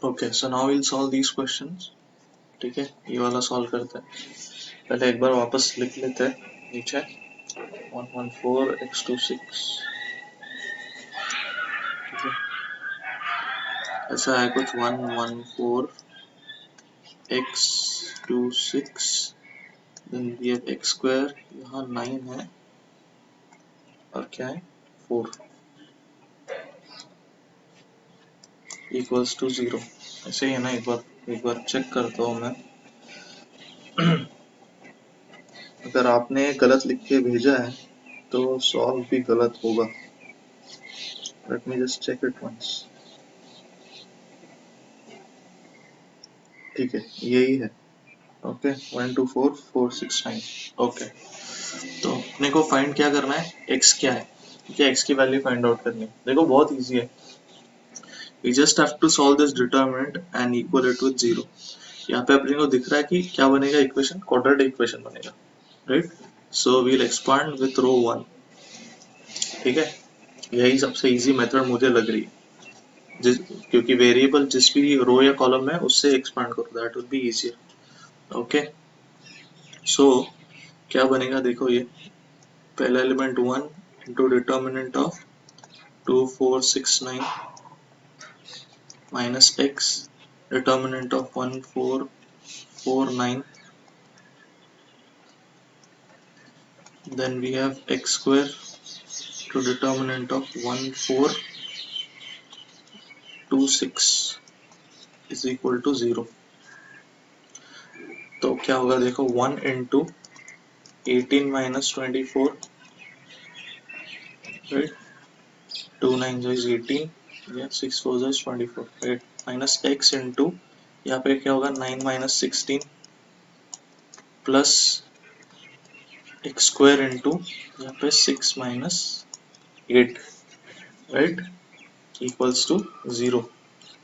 Okay, so now will solve these questions. ठीक है, ये वाला सॉल्व करते हैं। पहले एक बार वापस लिख लेते हैं नीचे 114x26। ठीक है, ऐसा है कुछ 114x26, then we have x square, यहाँ 9 है और क्या है 4 इक्वल्स टू 0। ऐसे ही है ना, एक बार चेक करता हूँ मैं। अगर आपने गलत लिख के भेजा है तो सॉल्व भी गलत होगा। Let me just check it once. ठीक है, यही है। ओके, 1 2 4 4 6 9। ओके, तो अपने को फाइंड क्या करना है, x क्या है। ठीक है, x की वैल्यू फाइंड आउट करनी है। देखो बहुत इजी है, we just have to solve this determinant and equal it with 0। यहाँ पे अपने को दिख रहा है कि क्या बनेगा इक्वेशन, क्वाड्रेटिक इक्वेशन बनेगा, right. So we'll expand with row 1। ठीक है, यही सबसे इजी मेथड मुझे लग रही है, क्योंकि वेरिएबल जिस भी रो या कॉलम में उससे एक्सपांड करो, that will be easier. Okay, so क्या बनेगा देखो, ये पहला element 1 into determinant of 2 4 6 9 minus x, determinant of 1 4 4 9, then we have x square to determinant of 1 4 2 6 is equal to 0। तो क्या होगा देखो, 1 into 18 minus 24, right, 2 9 is 18, yeah, 6 4 is 24, right, minus x into यहाँ पे क्या होगा 9 minus 16 plus x square into यहाँ पे 6 माइनस 8, राइट, इक्वल्स टू 0।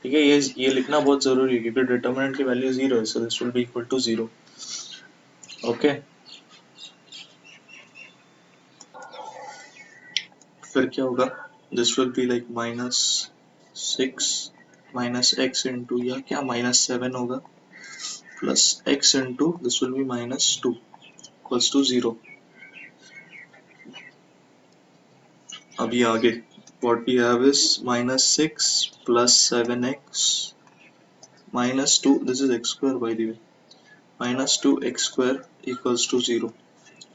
ठीक है, ये लिखना बहुत जरूरी है क्योंकि डिटरमिनेंट की वैल्यू 0 है, so this will be equal to 0। Okay, फिर क्या होगा, this will be like -6 minus x into या क्या -7 होगा plus x into this will be -2 equals to 0। अभी आगे what we have is -6 plus 7x -2, this is x square by the way, -2x square equals to 0।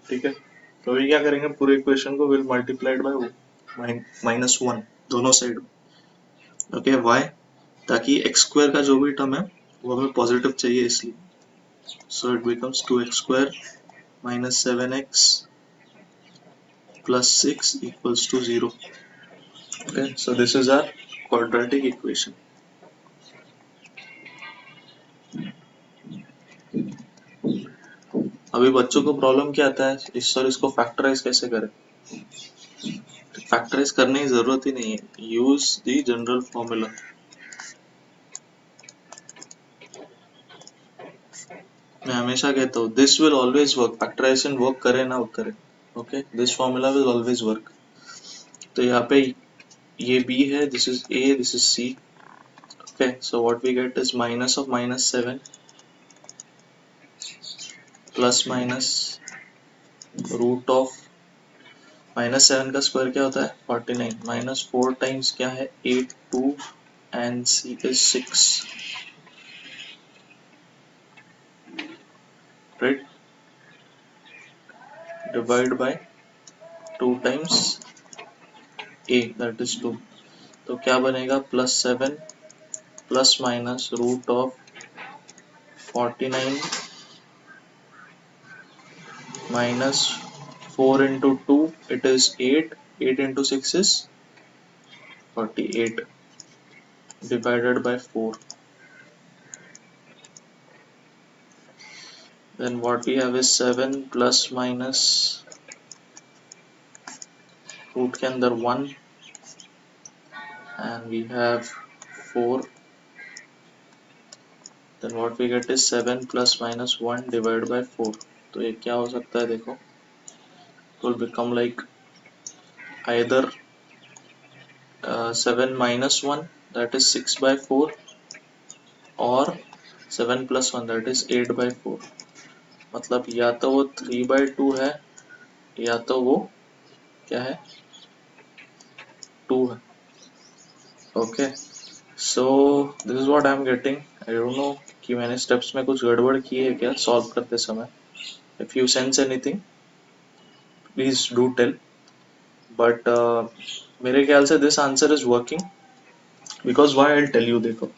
ठीक है, तो अभी क्या करेंगे, पूरे इक्वेशन को विल मल्टीप्लाइड बाय -1 दोनों साइड। ओके, वाई, ताकि x स्क्वायर का जो भी टर्म है वो हमें पॉजिटिव चाहिए इसलिए। So it becomes 2x square minus 7x plus 6 equals to 0। Okay, so this is our quadratic equation. अभी बच्चों को प्रॉब्लम क्या आता है, इस सर इसको फैक्टराइज कैसे करें। फैक्टराइज करने की जरूरत ही नहीं है, यूज द जनरल फॉर्मूला। मैं हमेशा कहता हूँ this will always work, factorisation work करे ना वर्क करे, okay, this formula will always work. तो यहाँ पे ये b है, this is a, this is c। Okay, so what we get is minus of -7 plus minus root of -7 का square क्या होता है 49, -4 टाइम्स क्या है 8 2 and c is 6, right, divide by 2 times a that is 2। तो क्या बनेगा +7 plus minus root of 49 minus 4 into 2 it is 8, 8 into 6 is 48 divided by 4। then what we have is 7 plus minus root के अंदर 1 and we have 4, then what we get is 7 plus minus 1 divided by 4। तो ये क्या हो सकता है देखो, it will become like either 7 minus 1 that is 6 by 4 और 7 + 1 दैट इज 8/4, मतलब या तो वो 3/2 है या तो वो क्या है 2 है। Okay, so this is what I am getting. I don't know कि मैंने स्टेप्स में कुछ गड़बड़ की है क्या सॉल्व करते समय। If you sense anything please do tell, but मेरे ख्याल से this answer is working because why I tell you. देखो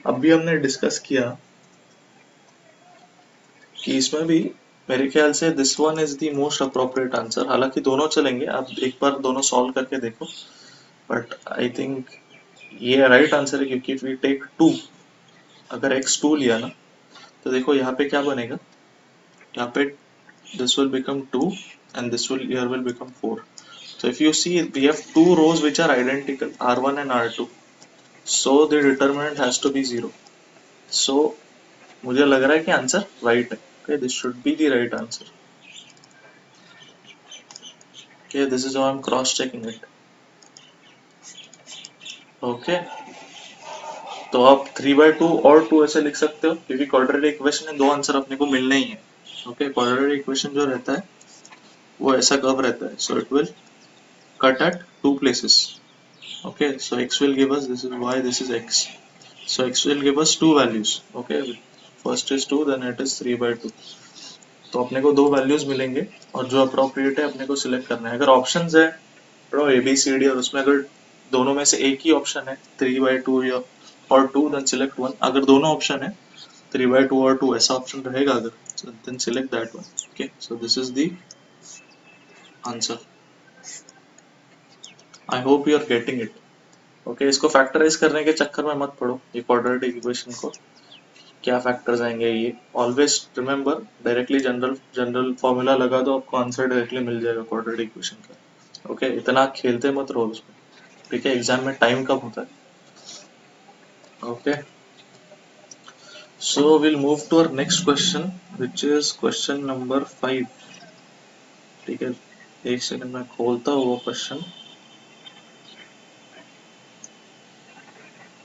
अभी हमने डिस्कस किया कि इसमें भी मेरे ख्याल से this one is the most appropriate answer. हालांकि दोनों चलेंगे, आप एक बार दोनों सॉल्व करके देखो, बट आई थिंक ये राइट आंसर है क्योंकि इफ वी टेक 2, अगर x2 लिया ना तो देखो यहाँ पे क्या बनेगा, यहाँ पे this will become 2 and this will here will become 4. So if you see we have two rows which are identical, r1 and r2, so the determinant has to be 0. So मुझे लग रहा है कि आंसर राइट है। okay, this should be the right answer. okay, this is how I'm cross checking it. okay, तो आप 3/2 और 2 ऐसे लिख सकते हो क्योंकि क्वाड्रेटिक इक्वेशन में दो आंसर अपने को मिलने ही है। ओके, क्वाड्रेटिक इक्वेशन जो रहता है वो ऐसा कर्व रहता है, so it will cut at two places. Okay, so x will give us, this is y, this is x, so x will give us two values. okay, first is 2, then it is 3/2. तो अपने को दो values मिलेंगे और जो appropriate है अपने को सिलेक्ट करना है। अगर ऑप्शंस है ए बी सी डी और उसमें अगर दोनों में से एक ही ऑप्शन है 3/2 या और 2, देन सिलेक्ट वन। अगर दोनों ऑप्शन है 3/2 और 2 ऐसा ऑप्शन रहेगा अगर, then select that one. Okay, so this is the answer. I hope you are getting it. Okay, इसको फैक्टराइज करने के चक्कर में मत पड़ो, ये क्वाड्रेटिक इक्वेशन को क्या फैक्टर्स आएंगे ये always remember, directly general general formula लगा दो, आपको आंसर डायरेक्टली मिल जाएगा क्वाड्रेटिक इक्वेशन का। ओके, इतना खेलते मत रहो उसमें, ठीक है, एग्जाम में टाइम कम होता है। Okay, so will move to our next question which is question number 5। ठीक है, एक सेकंड में खोलता हूँ वो क्वेश्चन।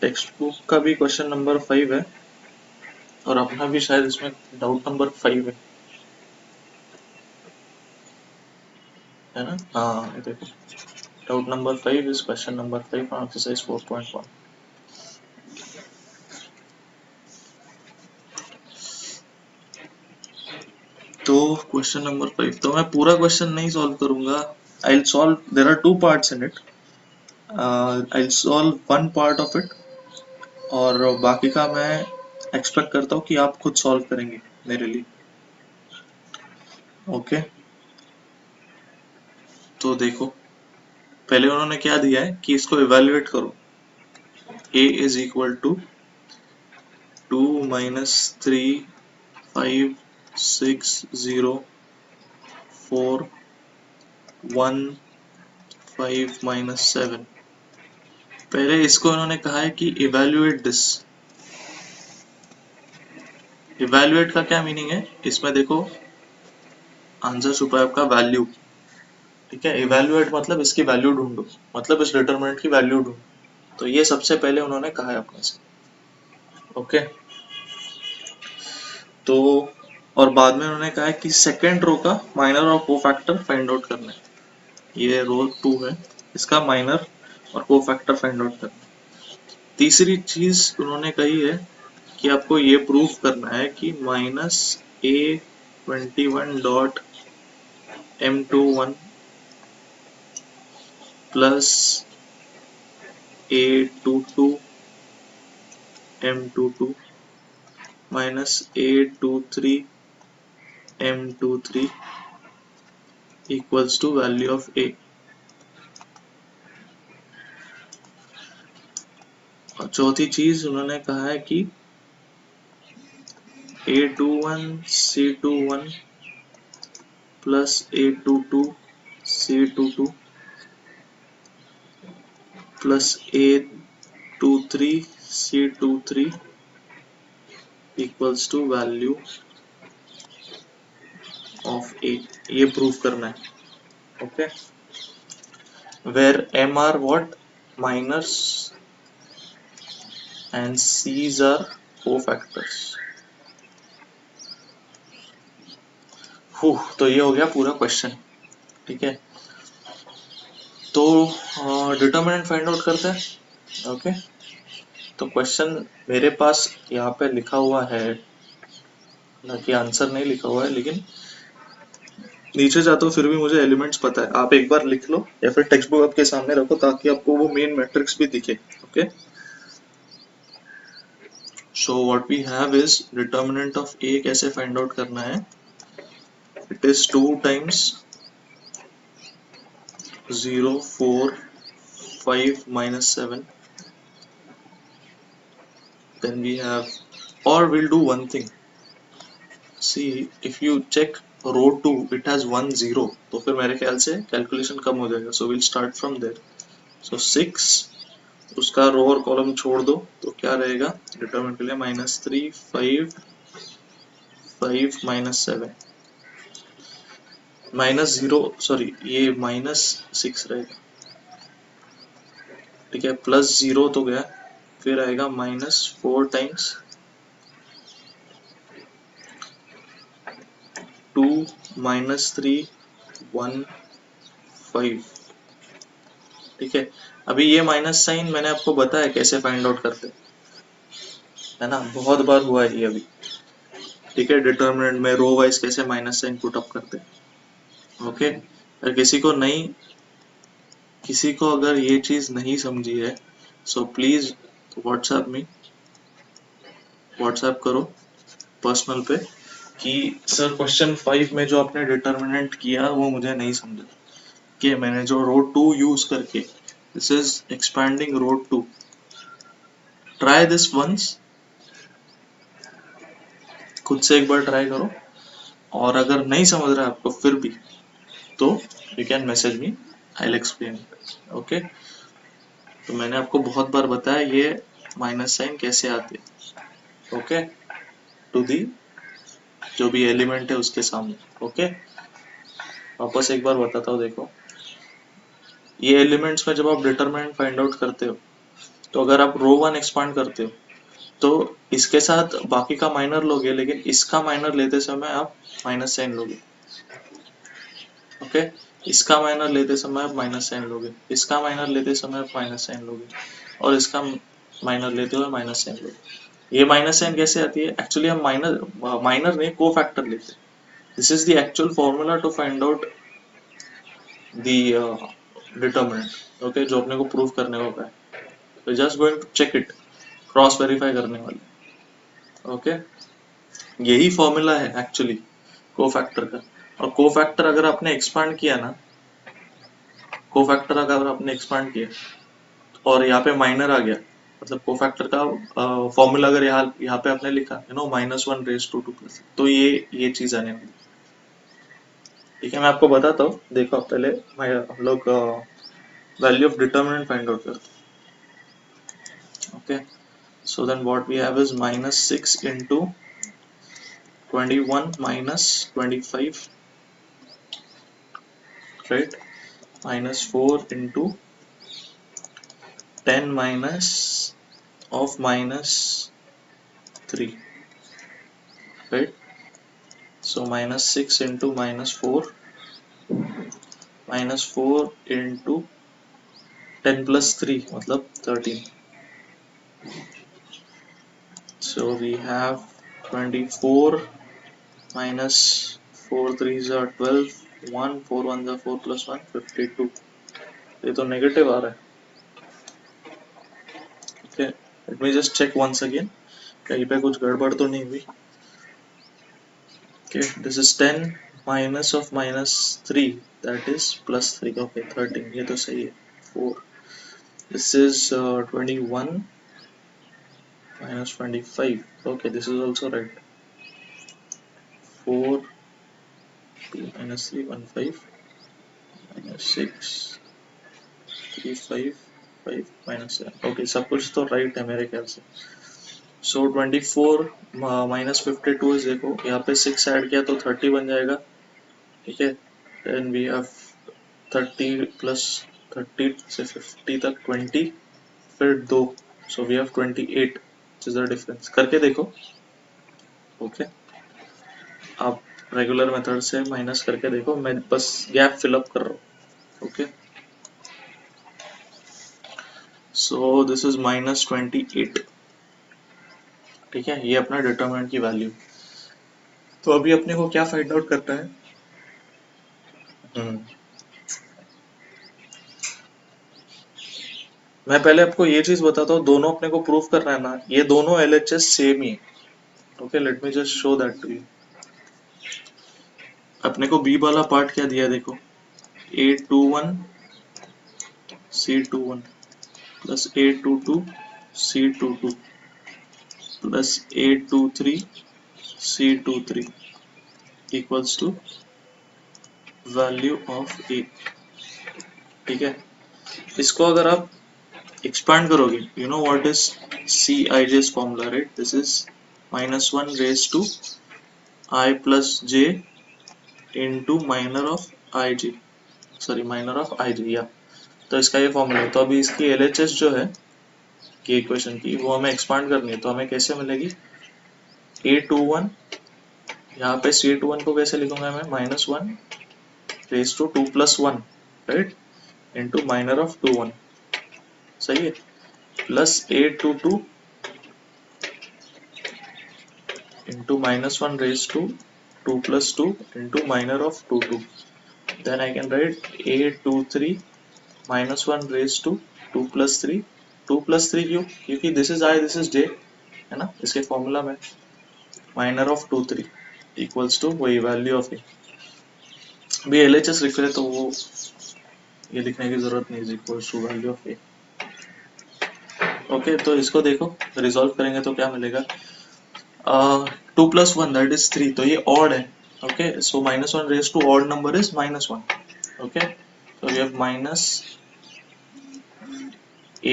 टेक्स्ट बुक का भी क्वेश्चन नंबर 5 है और अपना भी शायद इसमें डाउट नंबर 5 है ना। हाँ, ये देखो, doubt number 5 is question number 5 on exercise 4.1. तो क्वेश्चन नंबर 5 तो मैं पूरा क्वेश्चन नहीं सॉल्व करूंगा। I solve, there are two parts in it, I solve one part of it और बाकी का मैं एक्सपेक्ट करता हूँ कि आप खुद सॉल्व करेंगे मेरे लिए। ओके, तो देखो पहले उन्होंने क्या दिया है कि इसको इवेल्युएट करो। a is equal to 2 - 3 5 6 0 4 1 5 - 7। पहले इसको इन्होंने कहा है कि इवेल्युएट दिस। इवेल्युएट का क्या मीनिंग है, इसमें देखो आंसर छुपा है आपका वैल्यू। ठीक है, इवेल्युएट मतलब इसकी वैल्यू ढूंढो, मतलब इस डिटरमिनेंट की वैल्यू ढूंढो। तो ये सबसे पहले उन्होंने कहा है अपने से। ओके, तो और बाद में उन्होंने कहा है कि सेकेंड रो का माइनर और कोफैक्टर फाइंड आउट करना है। ये रो 2 है, इसका माइनर और कोफैक्टर फाइंड आउट करना है। तीसरी चीज उन्होंने कही है कि आपको ये प्रूव करना है कि -a21.m21 plus a22m22 minus a23m23 equals to value of a। और चौथी चीज उन्होंने कहा है कि a21 c21 plus a22 c22 plus a23 c23 equals to value of a। ये प्रूफ करना है। Okay, where m are what, minors and C's are cofactors. तो ये हो गया पूरा क्वेश्चन, ठीक है। तो डिटर्मिनेंट फाइंड आउट करते हैं, ओके। तो क्वेश्चन मेरे पास यहाँ पे लिखा हुआ है, हालांकि आंसर नहीं लिखा हुआ है, लेकिन नीचे जाता हूँ फिर भी मुझे एलिमेंट्स पता है। आप एक बार लिख लो या फिर टेक्स्ट बुक आपके सामने रखो ताकि आपको वो मेन मैट्रिक्स भी दिखे, okay. So what we have is determinant of A कैसे फाइंड आउट करना है। It is 2 times 0 4 5 minus 7. Then we have, or we'll do one thing. See, if you check row 2 it has 1 0, तो फिर मेरे ख्याल से कैलकुलेशन कम हो जाएगा। So we'll start from there. So 6, उसका रो और कॉलम छोड़ दो तो क्या रहेगा डिटरमिनेंट के लिए, -3 5 5 -7 -0, सॉरी ये -6 रहेगा, ठीक है। +0 तो गया, फिर आएगा -4 टाइम्स 2 -3 1 5, ठीक है। अभी ये माइनस साइन मैंने आपको बताया कैसे फाइंड आउट करते है ना, बहुत बार हुआ है ये अभी, ठीक है। डिटरमिनेंट में रो वाइज कैसे माइनस साइन पुट अप करते हैं, ओके। अगर किसी को अगर ये चीज नहीं समझी है, सो प्लीज व्हाट्सएप करो पर्सनल पे कि सर क्वेश्चन 5 में जो आपने डिटरमिनेंट किया वो मुझे नहीं समझा, कि मैंने जो रो 2 यूज करके, this is expanding row 2, try this once, खुद से एक बार ट्राई करो, और अगर नहीं समझ रहा है आपको फिर भी, तो you can message me, I will explain, okay. तो मैंने आपको बहुत बार बताया ये माइनस साइन कैसे आते हैं, ओके, टू दी जो भी एलिमेंट है उसके सामने, ओके। वापस एक बार बताता हूँ, देखो ये एलिमेंट्स में जब आप डिटरमिनेंट फाइंड आउट करते हो, तो अगर आप रो 1 एक्सपांड करते हो तो इसके साथ बाकी का माइनर लोगे, लेकिन इसका माइनर लेते समय आप माइनस साइन लोगे, ओके। इसका माइनर लेते समय आप माइनस साइन लोगे, इसका माइनर लेते समय आप माइनस साइन लोगे, और इसका माइनर लेते हुए माइनस साइन लोगे। ये माइनस साइन कैसे आती है, एक्चुअली हम माइनर नहीं को फैक्टर लेते हैं। This is the actual formula to find out the determinant, okay, जो अपने को प्रूव करने को है। तो just going to check it, cross verify करने वाले, ओके। यही फॉर्मूला है एक्चुअली कोफैक्टर का। और कोफैक्टर अगर आपने एक्सपांड किया ना, कोफैक्टर अगर आपने एक्सपांड किया और यहाँ पे माइनर आ गया, मतलब कोफैक्टर का फॉर्मूला अगर यहाँ पे आपने लिखा -1 रेज टू 2 प्लस, तो ये चीज आने वाली, ठीक है। मैं आपको बताता हूँ, देखो पहले हम लोग value of determinant find out करते हैं, okay. So then what we have is -6 into 21 minus 25, right, -4 into 10 minus of -3, right. So -6 into -4 into 10 plus 3 मतलब 13. So we have 24 minus 4 3s are 12, 1 4 1s are 4 plus 1 52. ये तो negative आ रहा है, okay. Let me just check once again, कहीं पे कुछ गड़बड़ तो नहीं हुई, okay. This is 10 minus of -3, that is +3, okay, 13, ये तो सही है, 4. This is 21 minus 25, okay, this is also right, 4 2 minus 3 1 5 minus 6 3 5 5 minus 7, okay, सब कुछ तो right है मेरे ख्याल से। So 24 minus 52 is, देखो यहाँ पे 6 ऐड किया तो 30 बन जाएगा, ठीक है। Then we have 30 plus 30 से 50 तक 20, फिर 2, so we have 28 which is the difference. करके देखो. ओके आप रेगुलर मेथड से माइनस करके देखो, मैं बस गैप फिलअप कर रहा हूँ. Okay so this is -28. ठीक है, ये अपना डिटरमिनेंट की वैल्यू. तो अभी अपने को क्या फाइंड आउट करना है? मैं पहले आपको ये चीज बताता हूँ, दोनों अपने को प्रूव करना है ना, ये दोनों LHS सेम ही है. Okay let me just show that to you. अपने को बी वाला पार्ट क्या दिया देखो, A21 C21 plus A22 C22 plus A23 C23 equals to value of A. ठीक है, इसको अगर आप expand करोगे, you know what is Cij's formula, right? This is -1 raised to I plus j into minor of ij, sorry minor of ij, या तो इसका ये फॉर्मूला है. तो अभी इसकी LHS जो है की इक्वेशन की, वो हमें एक्सपांड करनी है. तो हमें कैसे मिलेगी? A21, यहाँ पे C21 को कैसे लिखूंगा मैं? -1 raised to 2 plus 1, right, into minor of 21. सही है, plus A22 into -1 raised to 2 plus 2 into minor of 22. Then I can write A23 -1 raised to 2 plus 3. 2 plus 3 क्यों? क्योंकि this is I, this is j, है ना, इसके formula में minor of 2 3 equals to वही value of ए. भी LHS लिख रहे तो वो ये लिखने की जरूरत नहीं, is equals to value of A. Okay तो इसको देखो, रिजॉल्व करेंगे तो क्या मिलेगा? 2 plus 1 that is 3, तो ये odd है. Okay, so -1 raised to odd number is -1. Okay, so we have minus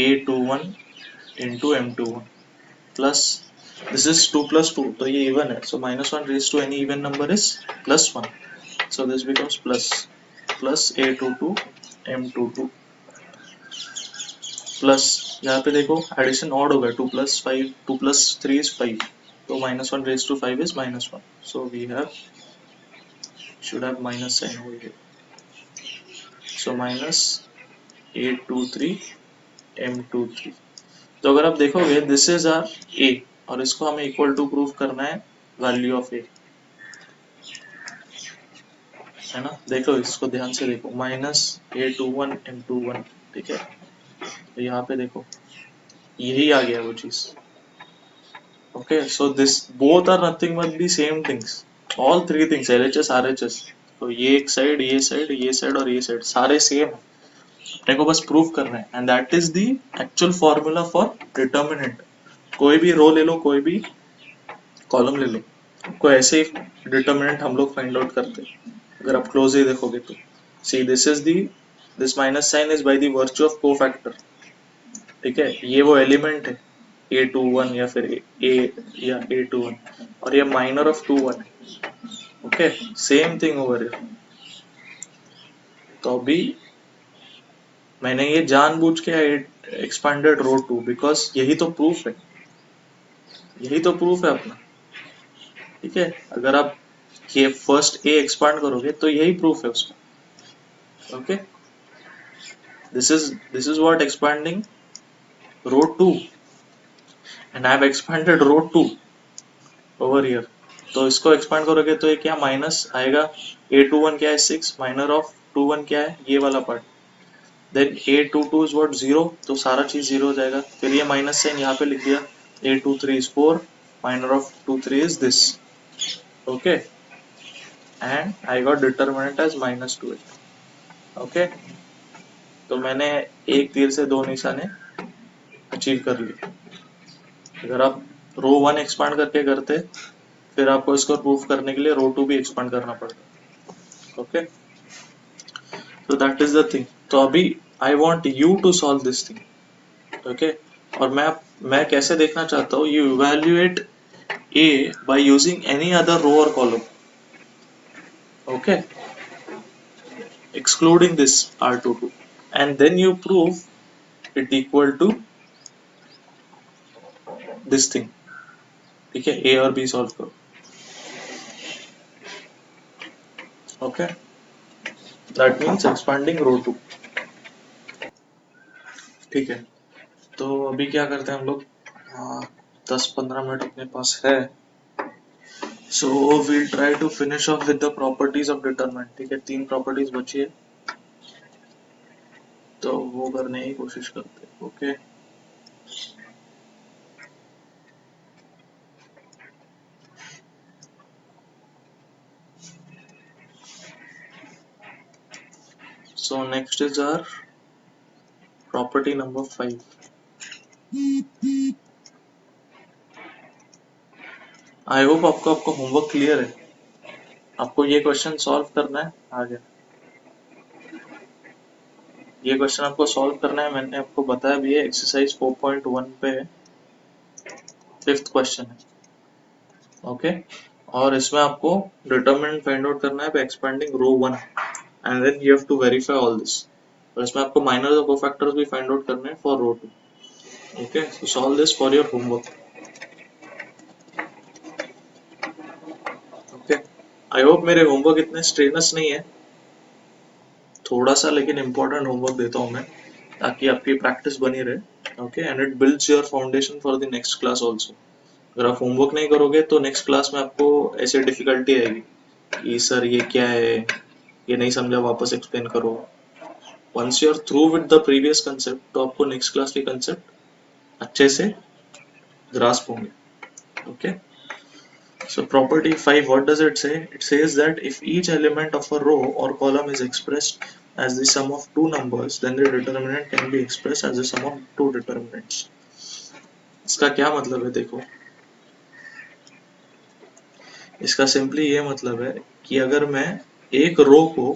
A21 into M21 plus this is 2 plus 2, तो ये even है, so -1 raised to any even number is +1, so this becomes plus A22 M22 plus यहाँ पे देखो addition odd हो गया, 2 plus 5, 2 plus 3 is 5, तो -1 raised to 5 is -1, so we have should have minus sign over here, so minus A23 M23. तो अगर आप देखोगे दिस इज आर ए, और इसको हमें इक्वल टू प्रूव करना है वैल्यू ऑफ ए, है ना. देखो इसको ध्यान से देखो, -A21 M21. ठीक है, तो यहाँ पे देखो यही आ गया वो चीज. Okay so this both are nothing but the same things, all three things LHS RHS. तो ये एक साइड, ये साइड, ये साइड और ये साइड सारे सेम है. अपने को बस प्रूव करना है, and that is the actual formula for determinant. कोई भी रो ले लो, कोई भी कॉलम ले लो, आपको ऐसे ही डिटर्मिनेंट हम लोग फाइंड आउट करते हैं. अगर आप क्लोजली देखोगे तो see this is the, this minus sign is by the virtue of cofactor. ठीक है, ये वो एलिमेंट है A21 या फिर A या A21, और ये माइनर ऑफ 21 है. Okay same thing over here. तो अभी मैंने ये जानबूझ के एक्सपांडेड रो 2, बिकॉज यही तो प्रूफ है, यही तो प्रूफ है अपना. ठीक है, अगर आप ये फर्स्ट ए एक्सपांड करोगे तो यही प्रूफ है उसका. Okay this is what expanding row 2, and I have expanded row 2 over here. तो इसको एक्सपांड करोगे तो ये क्या माइनस आएगा, A21 क्या है 6, माइनर ऑफ 21 क्या है ये वाला part, then A22 is what 0, तो सारा चीज 0 हो जाएगा. फिर ये माइनस साइन यहाँ पे लिख दिया, A23 is 4, minor of 23 is this. Okay and I got determinant as -2. ओके तो मैंने एक तीर से दो निशाने अचीव कर लिए. अगर आप रो 1 एक्सपांड करके करते, फिर आपको इसको प्रूफ करने के लिए रो 2 भी एक्सपांड करना पड़ता. Okay so that is the thing. तो अभी I want you to solve this thing. Okay और मैं कैसे देखना चाहता हूँ, you evaluate A by using any other row or column. Okay, excluding this R22, and then you prove it equal to this thing, ठीक है, ए और B solve करो, ओके, दैट मीन्स एक्सपांडिंग रो 2, ठीक है। तो अभी क्या करते हैं हम लोग, 10-15 मिनट अपने पास है, so we'll try to finish off with the properties of determinant, ठीक है, 3 प्रॉपर्टीज बची है तो वो करने की कोशिश करते हैं, okay. So next is our property number 5। I hope आपको होमवर्क क्लियर है, आपको ये क्वेश्चन सॉल्व करना है आगे, ये क्वेश्चन आपको सॉल्व करना है, मैंने आपको बताया भी है, एक्सरसाइज 4.1 पे 5th क्वेश्चन है, ओके। और इसमें आपको डिटरमिनेंट फाइंड आउट करना है by expanding row 1 and then you have to verify all this, और इसमें आपको माइनर और कोफैक्टर्स भी फाइंड आउट करने हैं for row 2, okay. So solve this for your homework, okay. I hope मेरे होमवर्क इतने स्ट्रेनस नहीं है, थोड़ा सा लेकिन इम्पोर्टेंट होमवर्क देता हूँ मैं, ताकि आपकी प्रैक्टिस बनी रहे, okay, and it builds your foundation for the next class also. अगर आप होमवर्क नहीं करोगे तो नेक्स्ट क्लास में आपको ऐसे डिफिकल्टी आएगी कि सर ये क्या है, ये नहीं समझा, वापस एक्सप्लेन करो। Once you are through with the previous concept तो आपको नेक्स्ट क्लास के कंसेप्ट अच्छे से ग्रास्प होंगे, okay. So property 5, what does it say? It says that if each element of a row or column is expressed as the sum of two numbers, then the determinant can be expressed as the sum of two determinants. इसका क्या मतलब है देखो, इसका simply ये मतलब है कि अगर मैं एक रो को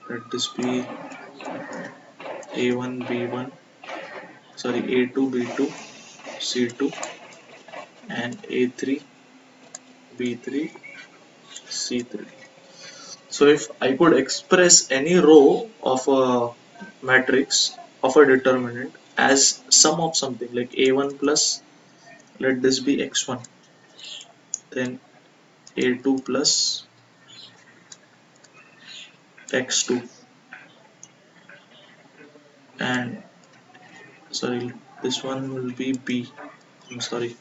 let this be a1 b1 sorry a2 b2 c2 and a3 b3 c3. So if I could express any row of a matrix of a determinant as sum of something like a1 plus, let this be x1, then a2 plus x2, and sorry, this one will be b, I'm sorry,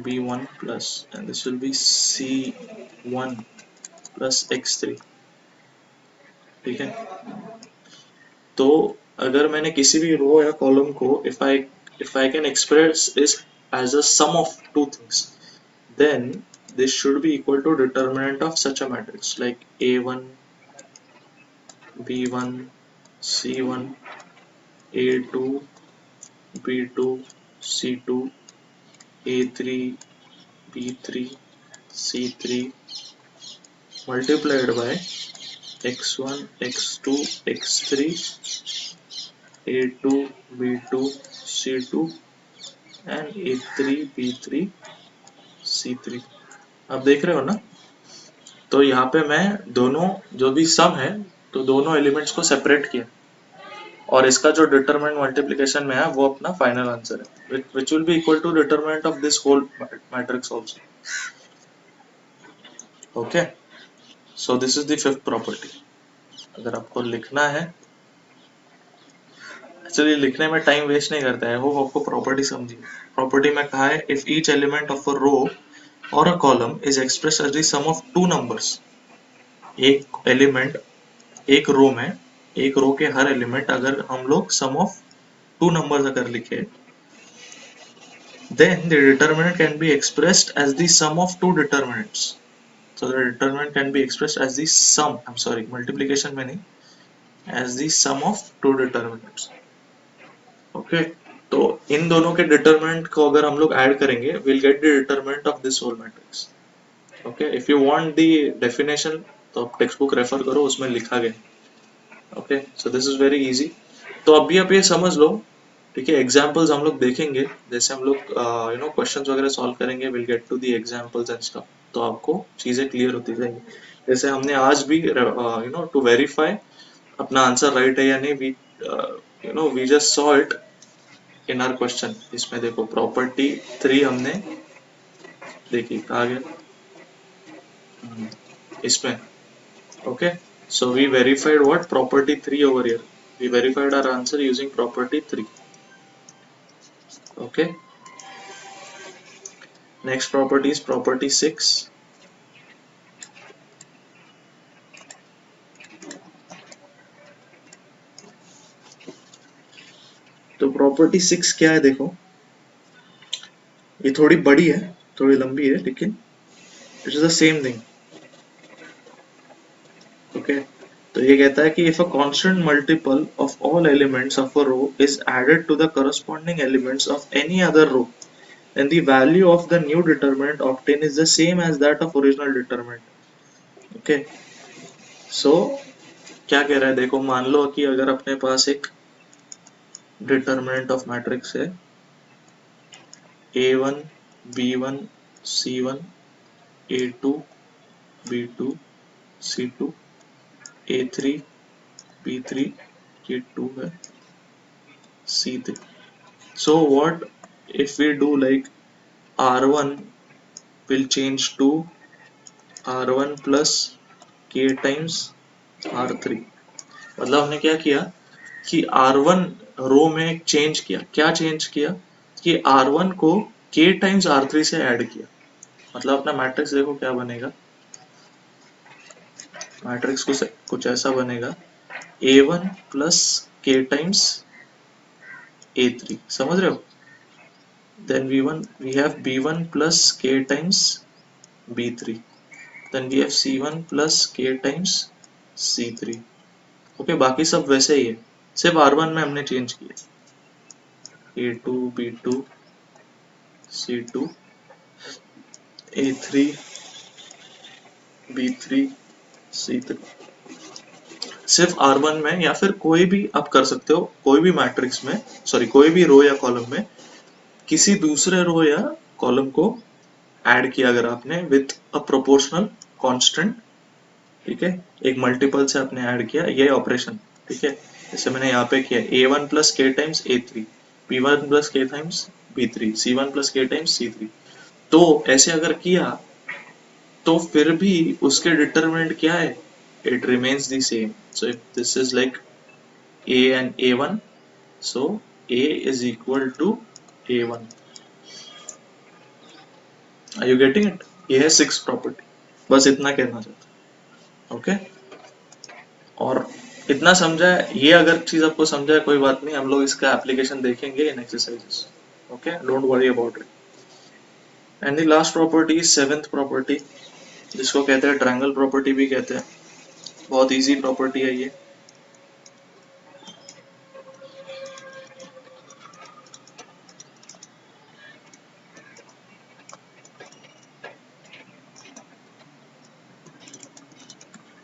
b1 plus, and this will be c1 plus x3, ठीक है। तो अगर मैंने किसी भी रो या column को if I can express this as a sum of two things, then this should be equal to determinant of such a matrix like a1 b1 c1 a2 b2 c2 a3 b3 c3 multiplied by x1 x2 x3 a2 b2 c2 and a3 b3 c3। आप देख रहे हो ना, तो यहाँ पे मैं दोनों जो भी सम है तो दोनों एलिमेंट्स को सेपरेट किया, और इसका जो डिटरमिनेंट मल्टीप्लिकेशन में है वो अपना फाइनल आंसर है, which will be equal to determinant of this whole matrix also, okay। So this is the 5th property। अगर आपको लिखना है, एक्चुअली लिखने में टाइम वेस्ट नहीं करता है, वो आपको प्रॉपर्टी समझिए। प्रॉपर्टी में कहा है if each element of a row और a column is express as the sum of two numbers, एक एलिमेंट एक रो में, एक रो के हर एलिमेंट अगर हम लोग सम ऑफ टू नंबर्स अगर लिखे, then the determinant can be expressed as the sum of two determinants. So the determinant can be expressed as the sum, I'm sorry, multiplication में नहीं, as the sum of two determinants, okay। तो इन दोनों के determinant को अगर हम लोग add करेंगे, we'll get the determinant of this whole matrix, okay। if you want the definition तो आप टेक्स्ट बुक रेफर करो, उसमें लिखा गया, okay. So this is very easy. तो अभी आप ये समझ लो, ठीक है, एग्जाम्पल्स हम लोग देखेंगे, जैसे हम लोग यू नो क्वेश्चंस वगैरह सॉल्व करेंगे, will get to the examples and stuff, तो आपको चीजें क्लियर होती जाएंगी। जैसे हमने आज भी टू वेरीफाई अपना आंसर राइट है या नहीं, we we just saw it in our question. इसमें देखो प्रॉपर्टी 3 हमने देखी, कहा गया इसमें। Okay, so we verified what property 3 over here. We verified our answer using property 3. Okay, next property is property 6. तो प्रॉपर्टी 6 क्या है देखो, ये थोड़ी बड़ी है, थोड़ी लंबी है, लेकिन it is the same thing. Okay, तो ये कहता है कि if a constant multiple of all elements of a row is added to the corresponding elements of any other row, then the value of the new determinant obtained is the same as that of original determinant. Okay, so क्या कह रहा है देखो, मान लो कि अगर अपने पास एक डिटरमिनेंट ऑफ मैट्रिक्स है a1 b1 c1 a2 b2 c2 a3 b3 ये 2 है c3। so what if we do like r1 will change to r1 plus k times r3। मतलब हमने क्या किया कि R1 रो में चेंज किया, क्या चेंज किया कि R1 को K टाइम्स R3 से ऐड किया। मतलब अपना मैट्रिक्स देखो क्या बनेगा, मैट्रिक्स कुछ ऐसा बनेगा A1 plus K times A3, समझ रहे हो। Then we have B1 plus K times B3, then we have C1 plus K times C3। Okay, बाकी सब वैसे ही है, सिर्फ R1 में हमने चेंज किया A2 B2 C2 A3 B3 C3, सिर्फ R1 में। या फिर कोई भी आप कर सकते हो, कोई भी मैट्रिक्स में, सॉरी कोई भी रो या कॉलम में किसी दूसरे रो या कॉलम को ऐड किया अगर आपने विथ अ प्रोपोर्शनल कांस्टेंट, ठीक है, एक मल्टीपल से आपने ऐड किया ये ऑपरेशन, ठीक है। जैसे मैंने यहाँ पे किया A1 plus K times A3, B1 plus K times B3, C1 plus K times C3। तो ऐसे अगर किया तो फिर भी उसके डिटरमिनेंट क्या है, it remains the same. So if this is like a and a1, so a is equal to a1. Are you getting it? ये है 6 प्रॉपर्टी, बस इतना कहना चाहता हूँ। ओके, और इतना समझा है, ये अगर चीज आपको समझा है कोई बात नहीं, हम लोग इसका एप्लीकेशन देखेंगे in exercises. Okay, don't worry about it. And the last property is 7th property, जिसको कहते हैं ट्रायंगल प्रॉपर्टी भी कहते हैं। बहुत इजी प्रॉपर्टी है ये।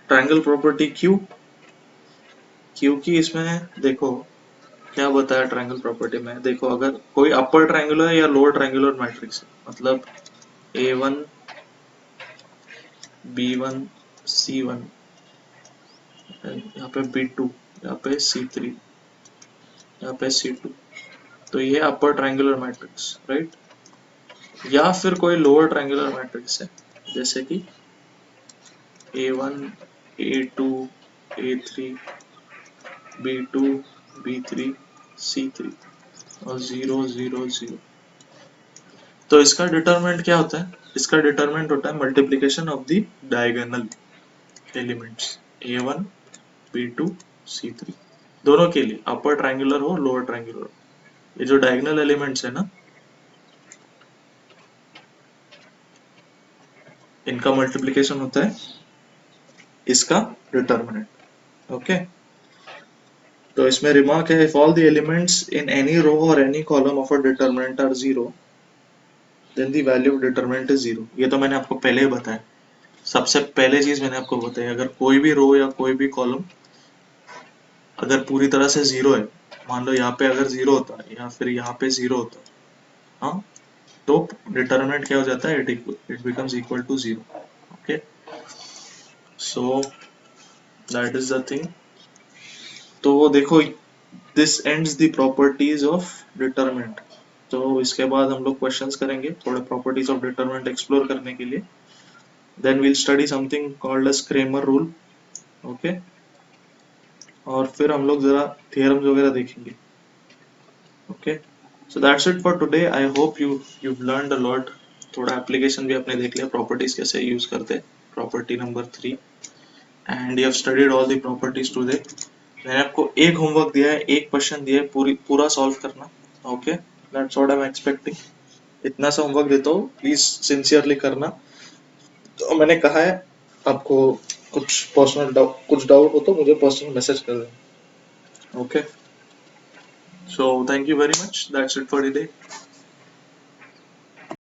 ट्रायंगल प्रॉपर्टी क्यों, क्योंकि इसमें देखो क्या बताया ट्रायंगल प्रॉपर्टी में, देखो अगर कोई अपर ट्रायंगुलर या लोअर ट्रायंगुलर मैट्रिक्स है, मतलब A1 B1 C1, यहाँ पे B2, यहाँ पे C3, यहाँ पे C2, तो ये अपर ट्रायंगुलर मैट्रिक्स, राइट। या फिर कोई लोअर ट्रायंगुलर मैट्रिक्स है, जैसे कि A1 A2 A3 B2 B3 C3 और 0 0 0। तो इसका डिटरमिनेंट क्या होता है, इसका डिटरमिनेंट होता है multiplication of the diagonal elements A1 B2 C3, दोनों के लिए, अपर ट्रायंगुलर हो लोअर ट्रायंगुलर हो, ये जो डायगोनल एलिमेंट्स है ना, इनका मल्टीप्लिकेशन होता है इसका डिटरमिनेंट। ओके, तो इसमें रिमार्क है, if all the elements in any row और any column of a determinant are zero, then the value of determinant is zero. ये तो मैंने आपको पहले ही बताया, सबसे पहले चीज मैंने आपको बताई, अगर कोई भी रो या कोई भी कॉलम अगर पूरी तरह से जीरो है, मान लो यहाँ पे अगर जीरो होता है या फिर यहाँ पे जीरो होता है, हाँ, तो डिटरमिनेंट क्या हो जाता है, it becomes equal to zero. Okay, so that is the thing. तो देखो, this ends the properties of determinant. तो इसके बाद हम लोग क्वेश्चंस करेंगे थोड़े प्रॉपर्टीज ऑफ डिटरमिनेंट एक्सप्लोर करने के लिए। Then we'll study something called as Cramer rule. Okay, और फिर हम लोग जरा थियरम्स वगैरह देखेंगे। Okay, so that's it for today. I hope you've learned a lot। थोड़ा एप्लीकेशन भी आपने देख लिया, प्रॉपर्टीज कैसे यूज करते हैं, property number 3, and you have studied all the properties today. मैंने आपको एक होमवर्क दिया है, एक क्वेश्चन दिया है, पूरा सॉल्व करना। Okay, that's what I am expecting. इतना सा होमवर्क देता हूँ, प्लीज सिंसियरली करना। तो मैंने कहा है आपको, कुछ डाउट हो तो मुझे पर्सनल मैसेज कर देना। Okay, so thank you very much, that's it for today.